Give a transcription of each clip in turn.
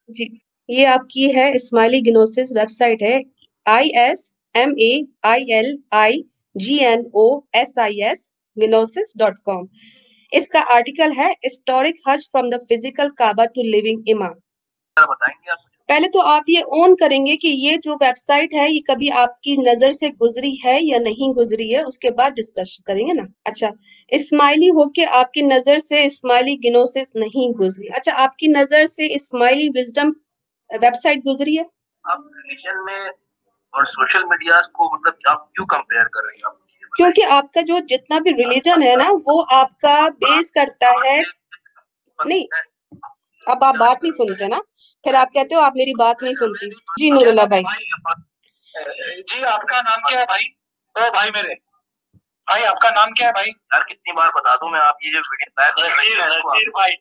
جی، یہ آپ کی ہے اسماعیلی گنوسس ویب سائٹ ہے ISMAILIGNOSIS gnosis.com. اس کا آرٹیکل ہے historic hajj from the physical Kaaba to living imam. بتائیں گے آپ؟ پہلے تو آپ یہ اون کریں گے کہ یہ جو ویب سائٹ ہے یہ کبھی آپ کی نظر سے گزری ہے یا نہیں گزری ہے، اس کے بعد ڈسکس کریں گے نا. اچھا، اسماعیلی ہو کے آپ کی نظر سے اسماعیلی گنوسس نہیں گزری. اچھا، آپ کی نظر سے اسماعیلی وزڈم ویب سائٹ گزری ہے؟ آپ ریلیجن میں اور سوشل میڈیا کو مطلب آپ کیوں کمپیئر کر رہی ہیں؟ کیونکہ آپ کا جو جتنا بھی ریلیجن ہے نا وہ آپ کا بیس کرتا ہے. نہیں، اب آپ بات نہیں سنتے نا، پھر آپ کہتے ہو آپ میری بات نہیں سنتی. جی نور اللہ بھائی. جی آپ کا نام کیا ہے بھائی؟ او بھائی میرے بھائی، آپ کا نام کیا ہے بھائی؟ یار کتنی بار بتا دوں میں، آپ یہ جو نصیر بھائی.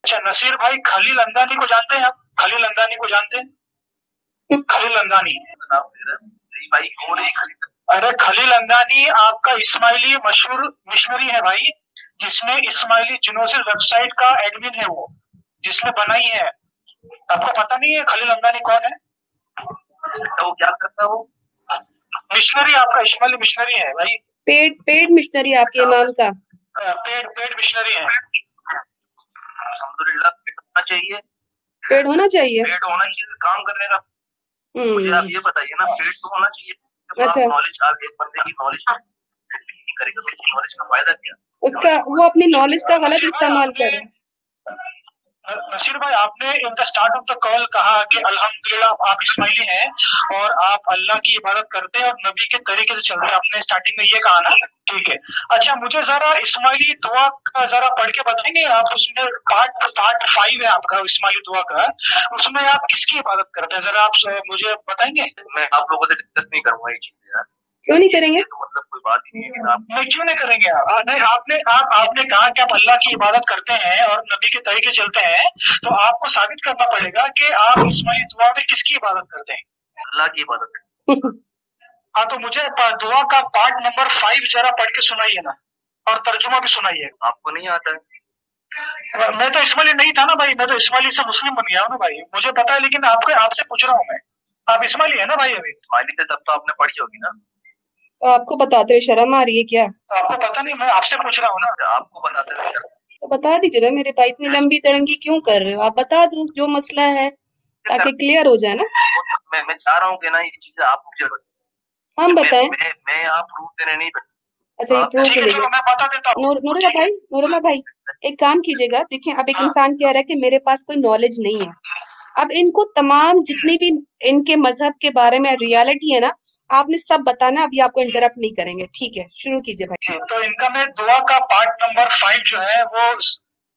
اچھا نصیر بھائی، خلیل اندانی کو جانتے ہیں آپ؟ خلیل اندانی کو جانتے ہیں؟ خلیل اندانی ارے خلیل اندانی آپ کا اسماعیلی مشہور مشنری ہے بھائی، جس نے اسماعیلی جنوسس ویب سائٹ کا ایڈمن ہے، وہ جس نے بنائی ہے. آپ کو پتہ نہیں ہے خلیل اندانی کون ہے؟ وہ کیا کرتا ہے؟ وہ مشنری، آپ کا اسماعیلی مشنری ہے بھائی. پیڈ مشنری آپ کے امام کا. پیڈ مشنری ہے. الحمدللہ ہونا چاہیے، پیڈ ہونا چاہیے، پیڈ ہونا چاہیے کام کرنے کا. مجھے آپ یہ بتائیے نا، پیڈ تو ہونا چاہیے. اچھا، نالج آپ ایک بندے کی نالج کرے گا تو اس نالج کا فائدہ کیا؟ اس کا وہ اپنی نالج کا غلط استعمال کرے. نصیر بھائی، آپ نے ان دا اسٹارٹ آف دا کال کہا کہ الحمدللہ آپ اسماعیلی ہیں اور آپ اللہ کی عبادت کرتے ہیں اور نبی کے طریقے سے چلتے ہیں. آپ نے اسٹارٹنگ میں یہ کہا نا، ٹھیک ہے. اچھا مجھے ذرا اسماعیلی دعا کا ذرا پڑھ کے بتائیں گے آپ؟ اس میں پارٹ 5 ہے آپ کا اسماعیلی دعا کا، اس میں آپ کس کی عبادت کرتے ہیں؟ ذرا آپ مجھے بتائیں گے. میں آپ لوگوں سے ڈسکس نہیں کروں گا یہ چیز یار. کیوں نہیں کریں گے؟ تو مطلب کوئی بات ہی نہیں ہے. نہیں کیوں نہیں کریں گے؟ نہیں، آپ نے کہا کہ آپ اللہ کی عبادت کرتے ہیں اور نبی کے طریقے چلتے ہیں، تو آپ کو ثابت کرنا پڑے گا کہ آپ اسماعیلی دعا میں کس کی عبادت کرتے ہیں؟ اللہ کی عبادت. ہاں تو مجھے دعا کا پارٹ نمبر 5 ذرا پڑھ کے سنائیے نا، اور ترجمہ بھی سنائیے. آپ کو نہیں آتا ہے؟ میں تو اسماعیلی نہیں تھا نا بھائی، میں تو اسماعیلی سے مسلم بن گیا ہوں نا بھائی، مجھے پتا ہے. لیکن آپ سے پوچھ رہا ہوں میں، آپ اسماعیلی ہے نا بھائی؟ ابھی اسماعیلی سے تب تو آپ نے پڑھی ہوگی نا. تو آپ کو بتاتے ہوئے شرم آ رہی ہے کیا؟ تو آپ کو پتا نہیں، میں آپ سے پوچھ رہا ہوں نا. آپ کو بتاتے ہوئے شرم تو بتا دیجیے نا میرے بھائی. اتنی لمبی تڑنگی کیوں کر رہے ہو؟ آپ بتا دو جو مسئلہ ہے تاکہ کلیئر ہو جائے نا. میں چاہ رہا ہوں کہ نا یہ چیزیں آپ مجھے بتائیں. ہم بتائیں. میں آپ پروف دینے نہیں بتائیں. اچھا یہ پروف کے لیے میں بتا دیتا ہوں. نور اللہ بھائی ایک کام کیجیے گا. دیکھیں اب ایک انسان کہہ رہا ہے کہ میرے پاس کوئی نالج نہیں ہے. اب ان کو تمام جتنی بھی ان کے مذہب کے بارے میں ریالٹی ہے نا آپ نے سب بتانا. ابھی آپ کو انٹرپٹ نہیں کریں گے. ٹھیک ہے شروع کیجیے بھائی. تو ان کا میں دعا کا پارٹ نمبر 5 جو ہے وہ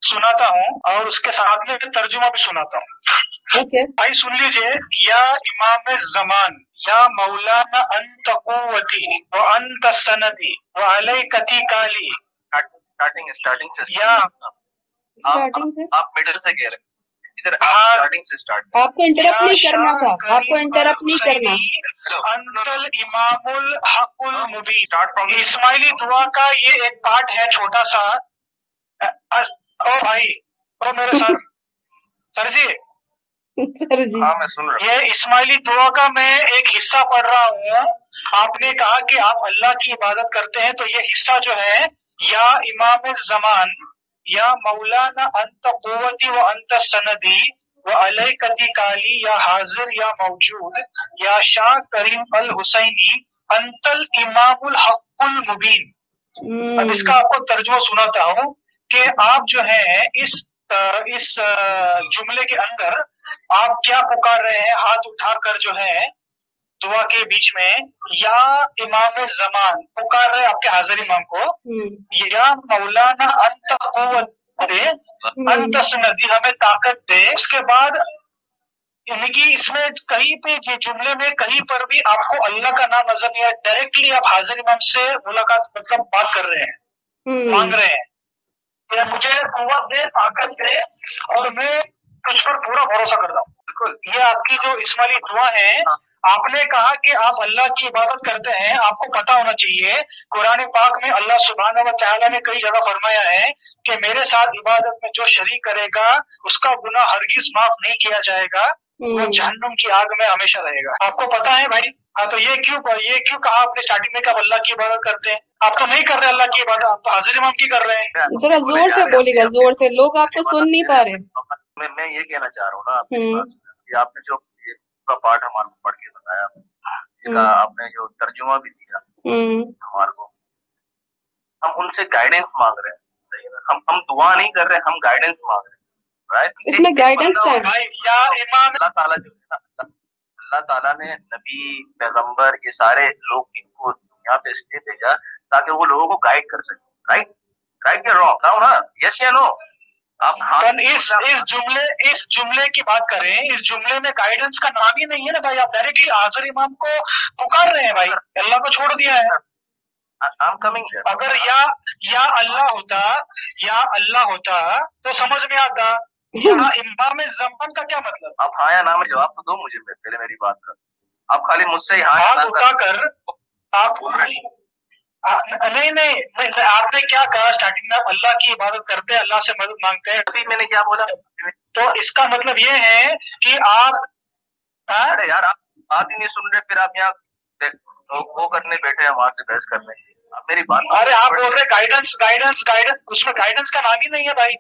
سناتا ہوں اور اس کے ساتھ میں ترجمہ بھی سناتا ہوں. بھائی سن لیجئے. یا امام زمان، یا مولانا انت قوتی و انت سندی و علیکتی کالی. اسٹارٹنگ سے یا آپ مڈل سے کہہ رہے ہیں. آپ کو انٹرپٹ نہیں کرنا تھا. آپ کو انٹرپٹ نہیں کرنا. انت الامام الحق المبین. اسماعیلی دعا کا یہ ایک پارٹ ہے چھوٹا سا. او بھائی، او میرے سر جی. ہاں میں سن رہا ہوں. یہ اسماعیلی دعا کا میں ایک حصہ پڑھ رہا ہوں. آپ نے کہا کہ آپ اللہ کی عبادت کرتے ہیں، تو یہ حصہ جو ہے، یا امام الزمان، یا مولانا انت قوتی و انت سندی و علیکتی کالی، یا حاضر یا موجود، یا شاہ کریم الحسینی، انت الامام الحق المبین. اب اس کا آپ کو ترجمہ سناتا ہوں کہ آپ جو ہے اس جملے کے اندر آپ کیا پکار رہے ہیں ہاتھ اٹھا کر جو ہے دعا کے بیچ میں. یا امام زمان پکار رہے آپ کے حاضر امام کو. یا مولانا انت قوت دے، انت سندی ہمیں طاقت دے. اس کے بعد یعنی کہ اس میں کہیں پہ یہ جملے میں کہیں پر بھی آپ کو اللہ کا نام نظر نہیں آیا. ڈائریکٹلی آپ حاضر امام سے ملاقات مطلب بات کر رہے ہیں، مانگ رہے ہیں کہ مجھے قوت دے، طاقت دے، اور میں تجھ پر پورا بھروسہ کرتا ہوں. بالکل یہ آپ کی جو اسماعیلی دعا ہے آپ نے کہا کہ آپ اللہ کی عبادت کرتے ہیں، آپ کو پتا ہونا چاہیے قرآن پاک میں اللہ سبحانہ و تعالیٰ نے کئی جگہ فرمایا ہے کہ میرے ساتھ عبادت میں جو شریک کرے گا اس کا گناہ ہرگز معاف نہیں کیا جائے گا، وہ جہنم کی آگ میں ہمیشہ رہے گا۔ آپ کو پتا ہے بھائی؟ ہاں، تو یہ کیوں کہا آپ نے اسٹارٹنگ میں کہ آپ اللہ کی عبادت کرتے ہیں؟ آپ تو نہیں کر رہے اللہ کی عبادت، آپ تو حاضر امام کی کر رہے ہیں۔ ذرا زور سے بولیے گا، زور سے، لوگ آپ کو سن نہیں پا رہے۔ میں یہ کہنا چاہ رہا ہوں نا، آپ کی بات کہ آپ نے جو کا پارٹ ہمارے کو پڑھ کے بتایا، اس کا آپ نے جو ترجمہ بھی دیا ہمارے کو، ہم ان سے گائیڈنس مانگ رہے ہیں، ہم دعا نہیں کر رہے، ہم گائیڈنس مانگ رہے ہیں۔ اس میں گائیڈنس کیا ہے؟ یا امام اللہ تعالیٰ جو ہے نا، اللہ تعالیٰ نے نبی، پیغمبر، یہ سارے لوگ ان کو دنیا پہ اس لیے بھیجا تاکہ وہ لوگوں کو گائیڈ کر سکیں۔ رائٹ یا رانگ؟ کہو نا، یس یا نو؟ اس جملے کی بات کریں، اس جملے میں گائیڈنس کا نام ہی نہیں ہے نا بھائی، آپ ڈائریکٹلی حاضر امام کو پکار رہے ہیں بھائی، اللہ کو چھوڑ دیا ہے۔ اگر یا اللہ ہوتا تو سمجھ میں آتا، یہاں امام زمان کا کیا مطلب؟ آپ ہاں یا نہ میں جواب تو دو مجھے، پہلے میری بات کر، آپ خالی مجھ سے ہاتھ اٹھا کر آپ نہیں، آپ نے کیا کہا اسٹارٹنگ میں؟ اللہ کی عبادت کرتے ہیں، اللہ سے مدد مانگتے ہیں، ابھی میں نے کیا بولا؟ تو اس کا مطلب یہ ہے کہ آپ ارے یار آپ بات ہی نہیں سن رہے، پھر آپ یہاں وہ کرنے بیٹھے ہیں، وہاں سے بحث کرنے۔ آپ میری بات، ارے آپ بول رہے گائیڈنس، اس میں گائیڈنس کا نام ہی نہیں ہے بھائی،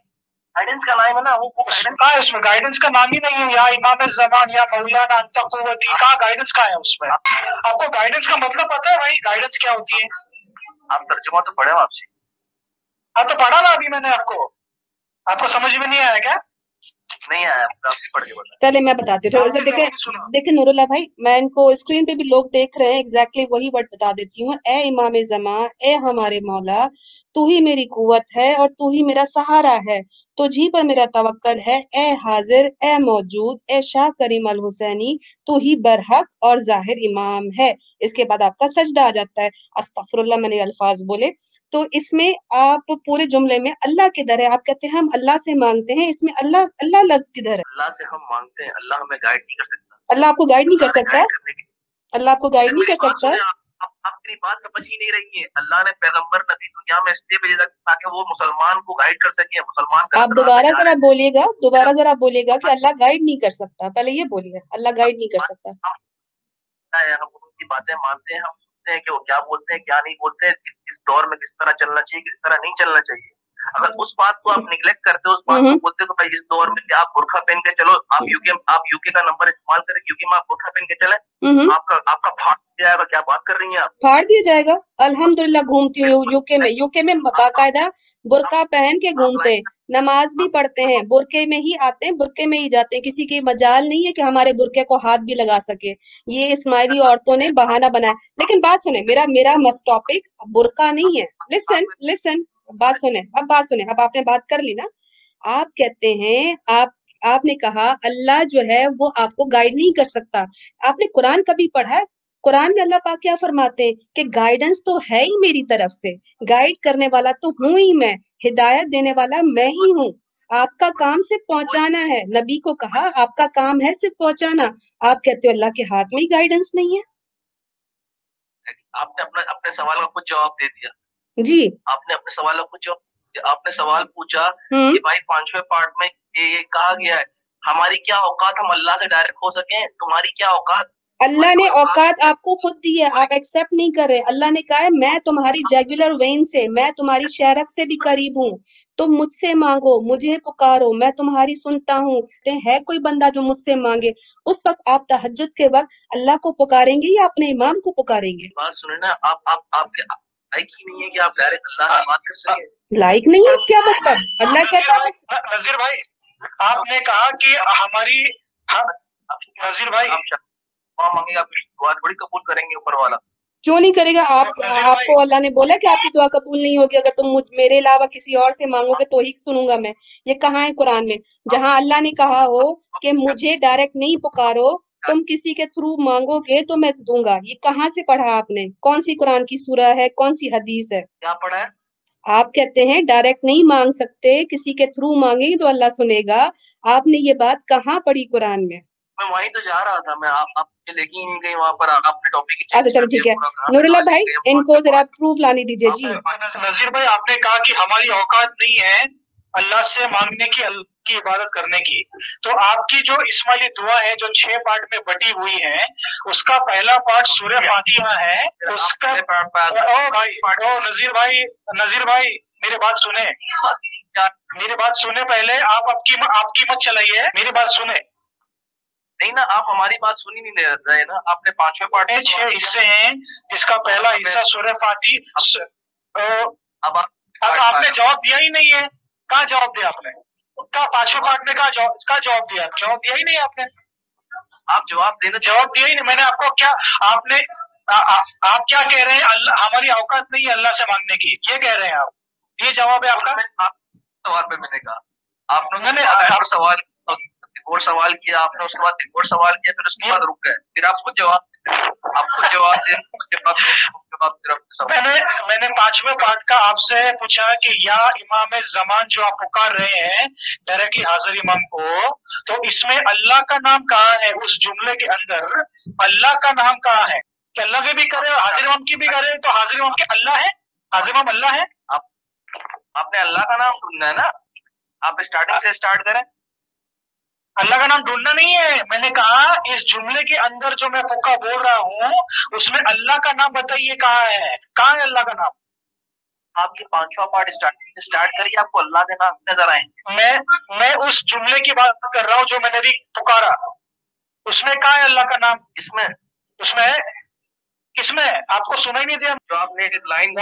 گائیڈنس کا نام ہے نا، وہ اس میں گائیڈنس کا نام ہی نہیں ہے، یا امام زمان یا مولانا انت قوتی، کہاں گائیڈنس کا ہے اس میں؟ آپ کو گائیڈنس کا مطلب پتا ہے بھائی؟ گائیڈنس کیا ہوتی ہے؟ آپ ترجمہ تو پڑھے ہو آپ سے؟ ہاں تو پڑھا نا ابھی میں نے آپ کو سمجھ میں نہیں آیا کیا؟ نہیں آیا، آپ سے پڑھ کے بتا۔ چلے میں بتاتی ہوں، دیکھیں نور اللہ بھائی، میں ان کو اسکرین پہ بھی لوگ دیکھ رہے ہیں، ایگزیکٹلی وہی ورڈ بتا دیتی ہوں۔ اے امام زمان، اے ہمارے مولا، تو ہی میری قوت ہے اور تو ہی میرا سہارا ہے، تجھی پر میرا توکل ہے۔ اے حاضر، اے موجود، اے شاہ کریم الحسینی، تو ہی برحق اور ظاہر امام ہے۔ اس کے بعد آپ کا سجدہ آ جاتا ہے۔ استغفر اللہ، میں نے الفاظ بولے تو اس میں آپ پورے جملے میں اللہ کدھر ہے؟ آپ کہتے ہیں ہم اللہ سے مانگتے ہیں، اس میں اللہ لفظ کدھر ہے؟ اللہ سے ہم مانگتے ہیں، اللہ ہمیں گائیڈ نہیں کر سکتا۔ اللہ آپ کو گائیڈ نہیں کر سکتا؟ اللہ آپ کو گائیڈ نہیں کر سکتا؟ آپ میری بات سمجھ ہی نہیں رہی ہے۔ اللہ نے پیغمبر نبی دنیا میں اس لیے بھیجا تاکہ وہ مسلمان کو گائیڈ کر سکے، مسلمان آپ دوبارہ ذرا بولیے گا کہ اللہ گائیڈ نہیں کر سکتا، پہلے یہ بولیے اللہ گائیڈ نہیں کر سکتا۔ ہم ان کی باتیں مانتے ہیں، ہم سنتے ہیں کہ وہ کیا بولتے ہیں کیا نہیں بولتے ہیں، اس دور میں کس طرح چلنا چاہیے کس طرح نہیں چلنا چاہیے۔ اگر اس بات کو آپ نگلیکٹ کرتے ہو، اس بات کو بولتے تو بھائی اس دور میں کہ آپ برقع پہن کے چلو، آپ یو کے کا نمبر استعمال کریں کیونکہ میں آپ برقع پہن کے چلیں، آپ کا پھاڑ دیا جائے گا۔ کیا بات کر رہی ہیں آپ؟ پھاڑ دیا جائے گا؟ الحمدللہ گھومتی ہوں یو کے میں باقاعدہ برقع پہن کے گھومتے، نماز بھی پڑھتے ہیں، برقعے میں ہی آتے ہیں، برقعے میں ہی جاتے ہیں، کسی کی مجال نہیں ہے کہ ہمارے برقعے کو ہاتھ بھی لگا سکے، یہ اسماعیلی عورتوں نے بہانہ بنایا۔ لیکن بات سنیں، میرا مس ٹاپک برقع نہیں ہے۔ لسن بات سنیں، اب آپ نے بات کر لی نا، آپ کہتے ہیں آپ نے کہا اللہ جو ہے وہ آپ کو گائیڈ نہیں کر سکتا۔ آپ نے قرآن کبھی پڑھا ہے؟ قرآن میں اللہ پاک کیا فرماتے ہیں کہ گائیڈنس تو ہے ہی میری طرف سے، گائیڈ کرنے والا تو ہوں ہی میں، ہدایت دینے والا میں ہی ہوں، آپ کا کام صرف پہنچانا ہے۔ نبی کو کہا آپ کا کام ہے صرف پہنچانا، آپ کہتے ہو اللہ کے ہاتھ میں ہی گائیڈنس نہیں ہے۔ آپ نے اپنے سوال کا کچھ جواب دے دیا جی، آپ نے اپنے سوال کا کچھ آپ نے سوال پوچھا کہ بھائی 5ویں پارٹ میں یہ کہا گیا ہے ہماری کیا اوقات ہم اللہ سے ڈائریکٹ ہو سکیں، تمہاری کیا اوقات؟ اللہ نے اوقات آپ کو خود دی ہے، آپ ایکسپٹ نہیں کر رہے۔ اللہ نے کہا ہے میں تمہاری جیگولر وین سے، میں تمہاری شہرک سے بھی قریب ہوں، تم مجھ سے مانگو، مجھے پکارو، میں تمہاری سنتا ہوں۔ ہے کوئی بندہ جو مجھ سے مانگے؟ اس وقت آپ تہجد کے وقت اللہ کو پکاریں گے یا اپنے امام کو پکاریں گے؟ بات سنیں نا، آپ کے لائک ہی نہیں ہے کہ آپ ڈائریکٹ اللہ سے بات کر سکیں۔ لائک نہیں ہے کیا مطلب؟ اللہ کہتا ہے نذیر بھائی، آپ نے کہا کہ ہماری نذیر بھائی مانگے گا دعا بڑی قبول کریں گے اوپر والا۔ کیوں نہیں کرے گا؟ آپ کو اللہ نے بولا کہ آپ کی دعا قبول نہیں ہوگی اگر تم میرے علاوہ کسی اور سے مانگو گے تو ہی سنوں گا میں۔ یہ کہاں ہے قرآن میں؟ جہاں اللہ نے کہا ہو کہ مجھے ڈائریکٹ نہیں پکارو، تم کسی کے تھرو مانگو گے تو میں دوں گا، یہ کہاں سے پڑھا آپ نے؟ کون سی قرآن کی سورہ ہے، کون سی حدیث ہے؟ کیا پڑھا ہے؟ آپ کہتے ہیں ڈائریکٹ نہیں مانگ سکتے، کسی کے تھرو مانگے گی تو اللہ سنے گا، آپ نے یہ بات کہاں پڑھی قرآن میں؟ میں وہیں تو جا رہا تھا، میں آپ لے کے نہیں گئی وہاں پر، آپ نے ٹاپک۔ اچھا چلو ٹھیک ہے، نور اللہ بھائی ان کو ذرا پروف لانے دیجیے جی۔ نذیر بھائی آپ نے کہا کہ ہماری اوقات نہیں ہے اللہ سے مانگنے کی عبادت کرنے کی، تو آپ کی جو اسماعیلی دعا ہے جو 6 پارٹ میں بٹی ہوئی ہے، اس کا پہلا پارٹ سورہ فاتحہ ہے، اس کا نذیر بھائی میری بات سنیں، پہلے آپ کی مت چلائیے، میری بات سنیں۔ نہیں نا، آپ ہماری بات سنی نہیں دے رہے نا، آپ نے 5ویں پارٹ میں 6 حصے ہیں جس کا پہلا حصہ سورہ فاتحہ، اب آپ نے جواب دیا ہی نہیں ہے، کہاں جواب دیا آپ نے؟ کہاں 5ویں پارٹ میں کہاں جواب دیا؟ جواب دیا ہی نہیں آپ نے، آپ جواب دیا ہی نہیں۔ میں نے آپ کو کیا، آپ کیا کہہ رہے ہیں؟ اللہ ہماری اوقات نہیں ہے اللہ سے مانگنے کی، یہ کہہ رہے ہیں آپ، یہ جواب ہے آپ کا؟ سوال پہ میں نے کہا، آپ نے سوال کیا، آپ نے اس کے بعد ایک اور سوال کیا، پھر اس کے بعد رک گئے، پھر آپ کو جواب میں نے 5ویں پارٹ کا آپ سے پوچھا کہ یا امام زمان جو آپ پکار رہے ہیں ڈائریکٹلی حاضر امام کو، تو اس میں اللہ کا نام کہاں ہے؟ اس جملے کے اندر اللہ کا نام کہاں ہے؟ کہ اللہ کے بھی کرے اور حاضر امام کی بھی کرے، تو حاضر امام کے اللہ ہے، حاضر امام اللہ ہے۔ آپ نے اللہ کا نام ڈھونڈنا ہے نا، آپ اسٹارٹنگ سے اسٹارٹ کریں۔ اللہ کا نام ڈھونڈنا نہیں ہے، میں نے کہا اس جملے کے اندر جو میں پکا بول رہا ہوں اس میں اللہ کا نام بتائیے کہاں ہے، کہاں ہے اللہ کا نام؟ آپ کی 5واں پارٹ اسٹارٹ کریے، آپ کو اللہ کے نام نظر آئیں گے۔ میں اس جملے کی بات کر رہا ہوں جو میں نے بھی پکارا، اس میں کہاں ہے اللہ کا نام؟ اس میں کس میں؟ آپ کو سنا ہی نہیں دیا جو آپ نے لائن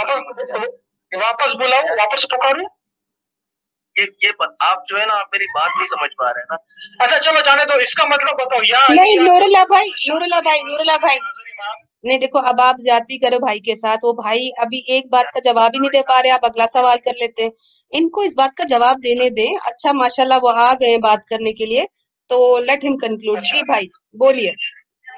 واپس بلاؤ، واپس پکاروں؟ یہ آپ جو ہے نا، آپ میری بات نہیں سمجھ پا رہے ہیں نا۔ اچھا چلو جانے دو، اس کا مطلب بتاؤ۔ یا نہیں نور اللہ بھائی نہیں، دیکھو اب آپ زیادتی کرو بھائی کے ساتھ، وہ بھائی ابھی ایک بات کا جواب ہی نہیں دے پا رہے، آپ اگلا سوال کر لیتے ہیں، ان کو اس بات کا جواب دینے دیں۔ اچھا ماشاءاللہ وہ آ گئے بات کرنے کے لیے، تو لیٹ ہم کنکلوڈ۔ جی بھائی بولیے۔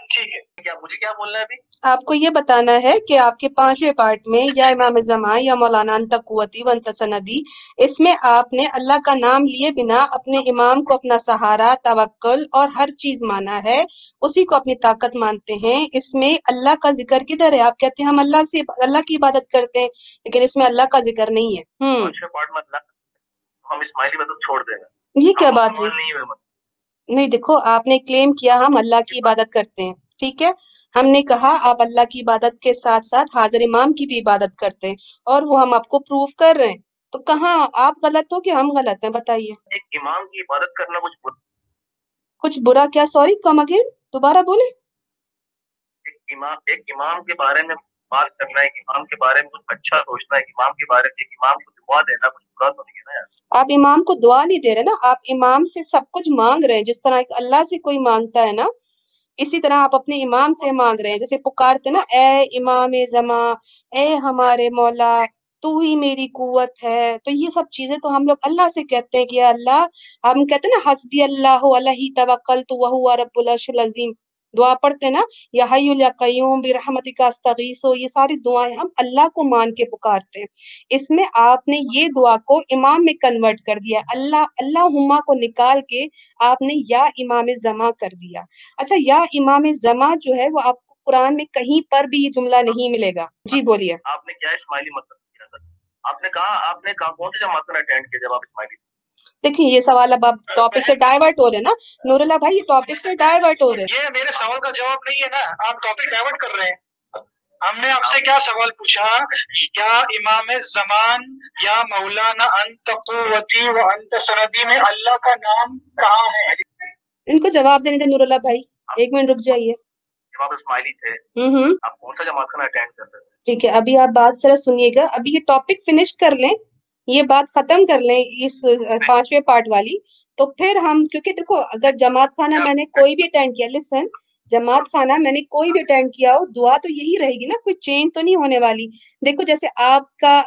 ٹھیک ہے، مجھے کیا بولنا ہے ابھی؟ آپ کو یہ بتانا ہے کہ آپ کے 5ویں پارٹ میں یا امام زمان یا مولانا انت قوتی وانت سندی، اس میں آپ نے اللہ کا نام لیے بنا اپنے امام کو اپنا سہارا، توکل اور ہر چیز مانا ہے، اسی کو اپنی طاقت مانتے ہیں۔ اس میں اللہ کا ذکر کدھر ہے؟ آپ کہتے ہیں ہم اللہ کی عبادت کرتے ہیں، لیکن اس میں اللہ کا ذکر نہیں ہے۔ 5ویں پارٹ میں اللہ، ہم اسماعیلی مطلب چھوڑ دیں گے، یہ کیا بات ہوئی؟ نہیں دیکھو، آپ نے کلیم کیا ہم اللہ کی عبادت کرتے ہیں، ٹھیک ہے، ہم نے کہا آپ اللہ کی عبادت کے ساتھ ساتھ حاضر امام کی بھی عبادت کرتے ہیں، اور وہ ہم آپ کو پروف کر رہے ہیں، تو کہاں آپ غلط ہو کہ ہم غلط ہیں؟ بتائیے۔ ایک امام کی عبادت کرنا کچھ برا کیا؟ سوری کم اگین، دوبارہ بولے۔ ایک امام کے بارے میں بات کرنا، ایک امام کے بارے میں کچھ اچھا سوچنا، ایک امام کے بارے میں ایک امام کو دعا دینا، کچھ برا تو نہیں ہے نا یار۔ آپ امام کو دعا نہیں دے رہے نا، آپ امام سے سب کچھ مانگ رہے ہیں، جس طرح اللہ سے کوئی مانگتا ہے نا، اسی طرح آپ اپنے امام سے مانگ رہے ہیں، جیسے پکارتے نا اے امام زمان، اے ہمارے مولا، تو ہی میری قوت ہے، تو یہ سب چیزیں تو ہم لوگ اللہ سے کہتے ہیں کہ یا اللہ، ہم کہتے ہیں نا حسبی اللہ علیہ توکلت وہو رب العرش العظیم، دعا پڑھتے نا یا حی یا قیوم برحمتک استغیث، یہ ساری دعائیں ہم اللہ کو مان کے پکارتے ہیں۔ اس میں آپ نے یہ دعا کو امام میں کنورٹ کر دیا، اللہم کو نکال کے آپ نے یا امام زمان کر دیا۔ اچھا، یا امام زمان جو ہے وہ آپ کو قرآن میں کہیں پر بھی یہ جملہ نہیں ملے گا۔ جی بولیے۔ آپ نے کیا اسماعیلی مطلب کیا تھا؟ آپ نے کہا کون سی جماعت میں اٹینڈ کیا جب آپ اسماعیلی؟ دیکھیں یہ سوال اب آپ ٹاپک سے ڈائیورٹ ہو رہے ہیں نا نور اللہ بھائی، یہ ٹاپک سے ڈائیورٹ ہو رہے ہیں۔ یہ میرے سوال کا جواب نہیں ہے نا، آپ ٹاپک ڈائیورٹ کر رہے ہیں۔ ہم نے آپ سے کیا سوال پوچھا؟ یا امام زمان یا مولانا انت قوتی و انت سندی میں اللہ کا نام کہاں ہے؟ ان کو جواب دینے دیں نور اللہ بھائی، ایک منٹ رک جائیے۔ جب آپ اسماعیلی تھے آپ کون سا جماعت میں اٹینڈ کرتے تھے؟ ٹھیک ہے، ابھی آپ بات ذرا سنیے گا، ابھی یہ ٹاپک فنش کر لیں، یہ بات ختم کر لیں اس 5ویں پارٹ والی، تو پھر ہم، کیونکہ دیکھو اگر جماعت خانہ میں نے کوئی بھی اٹینڈ کیا، لسن، جماعت خانہ میں نے کوئی بھی اٹینڈ کیا ہو، دعا تو یہی رہے گی نا، کوئی چینج تو نہیں ہونے والی۔ دیکھو جیسے آپ کا،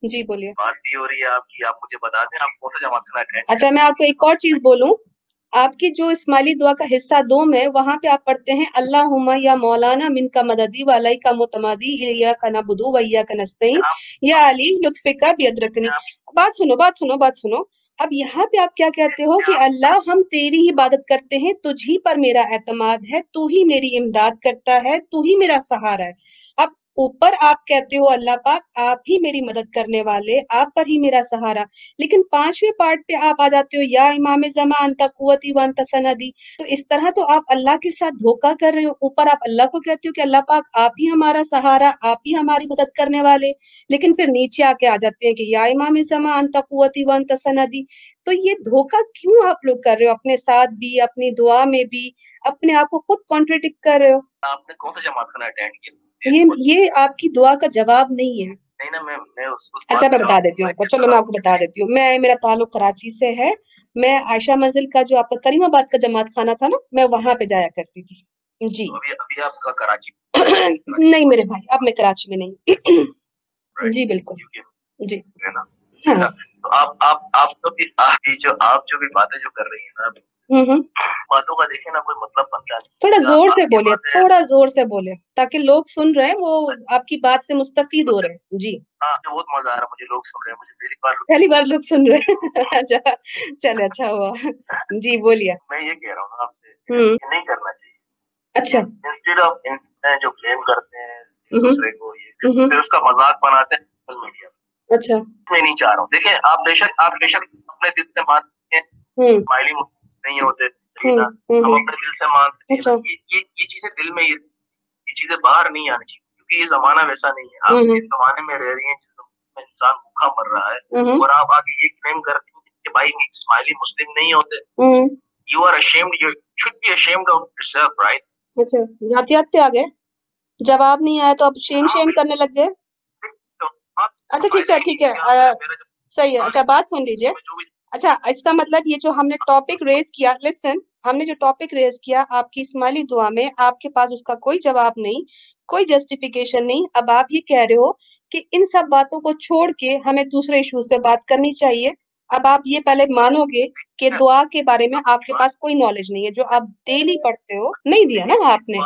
جی بولیے۔ بات بھی ہو رہی ہے آپ کی، آپ مجھے بتا دیں آپ کون سا جماعت میں اٹینڈ۔ اچھا میں آپ کو ایک اور چیز بولوں، آپ کی جو اسماعیلی دعا کا حصہ 2 میں، وہاں پہ آپ پڑھتے ہیں اللہم یا مولانا من کا مددی والائی کا متمادی ایاک نعبد و ایاک نستعین یا علی لطف کا بیدرکنی۔ بات سنو، اب یہاں پہ آپ کیا کہتے ہو کہ اللہ ہم تیری ہی عبادت کرتے ہیں، تجھ ہی پر میرا اعتماد ہے، تو ہی میری امداد کرتا ہے، تو ہی میرا سہارا ہے۔ اب اوپر آپ کہتے ہو اللہ پاک آپ ہی میری مدد کرنے والے، آپ پر ہی میرا سہارا، لیکن 5ویں پارٹ پہ آپ آ جاتے ہو یا امام زمان انت قوتی وانت سندی۔ تو اس طرح تو آپ اللہ کے ساتھ دھوکا کر رہے ہو۔ اوپر آپ اللہ کو کہتے ہو کہ اللہ پاک آپ ہی ہمارا سہارا، آپ ہی ہماری مدد کرنے والے، لیکن پھر نیچے آ کے آ جاتے ہیں کہ یا امام زمان انت قوتی وانت سندی۔ تو یہ دھوکا کیوں آپ لوگ کر رہے ہو اپنے ساتھ بھی، اپنی دعا میں بھی، اپنے آپ کو خود کانٹریڈکٹ کر رہے ہو۔ آپ نے کون سا جماعت خانہ اٹینڈ کیا؟ یہ آپ کی دعا کا جواب نہیں ہے۔ نہیں نا، میں اچھا میں بتا دیتی ہوں آپ کو، چلو میں آپ کو بتا دیتی ہوں۔ میرا تعلق کراچی سے ہے، میں عائشہ منزل کا جو آپ کا کریم آباد کا جماعت خانہ تھا نا، میں وہاں پہ جایا کرتی تھی جی۔ ابھی آپ کا کراچی نہیں میرے بھائی، اب میں کراچی میں نہیں جی بالکل جی ہاں۔ تو آپ جو بھی باتیں جو کر رہی ہیں نا، باتوں کا دیکھیں نا کوئی مطلب بنتا ہے۔ تھوڑا زور سے بولے، تھوڑا زور سے بولے تاکہ لوگ سن رہے ہیں وہ آپ کی بات سے مستفید ہو رہے ہیں جی۔ ہاں بہت مزہ آ رہا ہے مجھے، لوگ سن رہے ہیں، مجھے پہلی بار لوگ سن رہے ہیں اچھا چلے اچھا ہوا جی بولیے۔ میں یہ کہہ رہا ہوں نا آپ سے، یہ نہیں کرنا چاہیے۔ اچھا انسٹیڈ آف جو بلیم کرتے ہیں دوسرے کو، یہ پھر اس کا مذاق بناتے ہیں سوشل میڈیا پہ۔ اچھا میں نہیں چاہ رہا ہوں، دیکھیں آپ بے شک اپنے دل سے مانتے ہیں، اسماعیلی نہیں ہوتے، ہم اپنے دل سے مانتے ہیں، یہ چیزیں دل میں، یہ چیزیں باہر نہیں آنی چاہیے، کیونکہ یہ زمانہ ویسا نہیں ہے۔ آپ اس زمانے میں رہ رہی ہیں جس میں انسان بھوکا مر رہا ہے، اور آپ آگے یہ کلیم کرتے ہیں کہ بھائی اسماعیلی مسلم نہیں ہوتے۔ You are ashamed, you should be ashamed of yourself, right? اچھا ذاتیات پہ آ گئے، جواب نہیں آیا تو اب شیم کرنے لگ گئے۔ اچھا ٹھیک ہے صحیح ہے۔ اچھا بات سن لیجیے، اچھا اس کا مطلب یہ جو ہم نے ٹاپک ریز کیا، لسن، ہم نے جو ٹاپک ریز کیا آپ کی اسماعیلی دعا میں، آپ کے پاس اس کا کوئی جواب نہیں، کوئی جسٹیفیکیشن نہیں۔ اب آپ یہ کہہ رہے ہو کہ ان سب باتوں کو چھوڑ کے ہمیں دوسرے ایشوز پہ بات کرنی چاہیے۔ اب آپ یہ پہلے مانو گے کہ دعا کے بارے میں آپ کے پاس کوئی نالج نہیں ہے، جو آپ ڈیلی پڑھتے ہو۔ نہیں دیا نا آپ نے،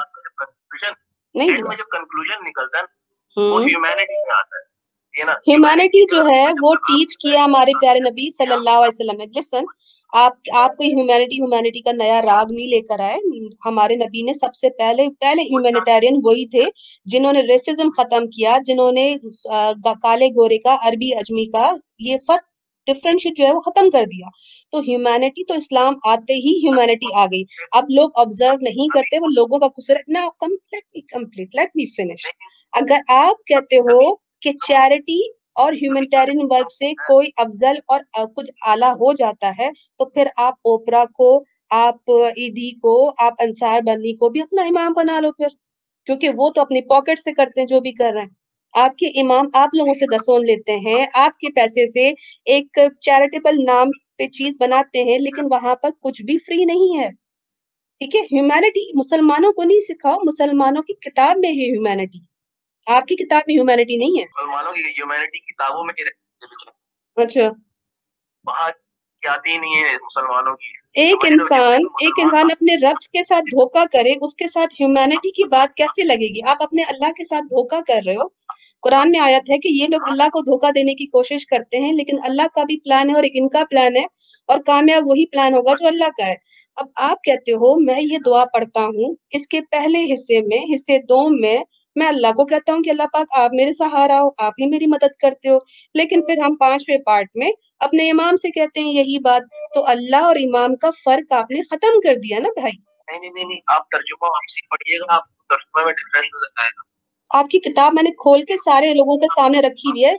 نہیں دیا۔ جو کنکلوژن نکلتا ہے وہ ہیومینٹی سے آتا ہے۔ ہیومینٹی جو ہے وہ ٹیچ کیا ہمارے پیارے نبی صلی اللہ علیہ وسلم نے۔ لسن، آپ کوئی ہیومینٹی کا نیا راگ نہیں لے کر آئے۔ ہمارے نبی نے سب سے پہلے ہیومینیٹیرین وہی تھے جنہوں نے ریسزم ختم کیا، جنہوں نے کالے گورے کا، عربی اجمی کا یہ فرق ڈفرینشیٹ جو ہے وہ ختم کر دیا۔ تو ہیومینٹی تو اسلام آتے ہی ہیومینٹی آ گئی۔ اب لوگ آبزرو نہیں کرتے، وہ لوگوں کا قصور ہے۔ نا لیٹ می فنش۔ اگر آپ کہتے ہو کہ چیریٹی اور ہیومینٹیرین ورک سے کوئی افضل اور کچھ اعلیٰ ہو جاتا ہے، تو پھر آپ اوپرا کو، آپ ایدھی کو، آپ انصار بنی کو بھی اپنا امام بنا لو پھر، کیونکہ وہ تو اپنی پاکٹ سے کرتے ہیں جو بھی کر رہے ہیں۔ آپ کے امام آپ لوگوں سے دسون لیتے ہیں، آپ کے پیسے سے ایک چیریٹیبل نام پہ چیز بناتے ہیں، لیکن وہاں پر کچھ بھی فری نہیں ہے۔ ٹھیک ہے، ہیومینٹی مسلمانوں کو نہیں سکھاؤ، مسلمانوں کی کتاب میں ہے ہیومینٹی، آپ کی کتاب میں ہیومینٹی نہیں ہے۔ مسلمانوں کی ہیومینٹی کتابوں میں اچھا وہاں آتی نہیں ہے مسلمانوں کی۔ ایک انسان اپنے رب کے ساتھ دھوکا کرے، اس کے ساتھ ہیومینٹی کی بات کیسے لگے گی؟ آپ اپنے اللہ کے ساتھ دھوکا کر رہے ہو۔ قرآن میں آیت ہے کہ یہ لوگ اللہ کو دھوکا دینے کی کوشش کرتے ہیں، لیکن اللہ کا بھی پلان ہے اور ایک ان کا پلان ہے، اور کامیاب وہی پلان ہوگا جو اللہ کا ہے۔ اب آپ کہتے ہو میں یہ دعا پڑھتا ہوں، اس کے پہلے حصے میں، حصے 2 میں اللہ کو کہتا ہوں کہ اللہ پاک آپ میرے سہارا ہو، آپ ہی میری مدد کرتے ہو، لیکن پھر ہم 5ویں پارٹ میں اپنے امام سے کہتے ہیں یہی بات۔ تو اللہ اور امام کا فرق آپ نے ختم کر دیا نا بھائی۔ نہیں، آپ ترجمہ واپسی پڑھیے گا، آپ ترجمہ میں ڈفرینس نظر آئے گا۔ آپ کی کتاب میں نے کھول کے سارے لوگوں کے سامنے رکھی ہوئی ہے،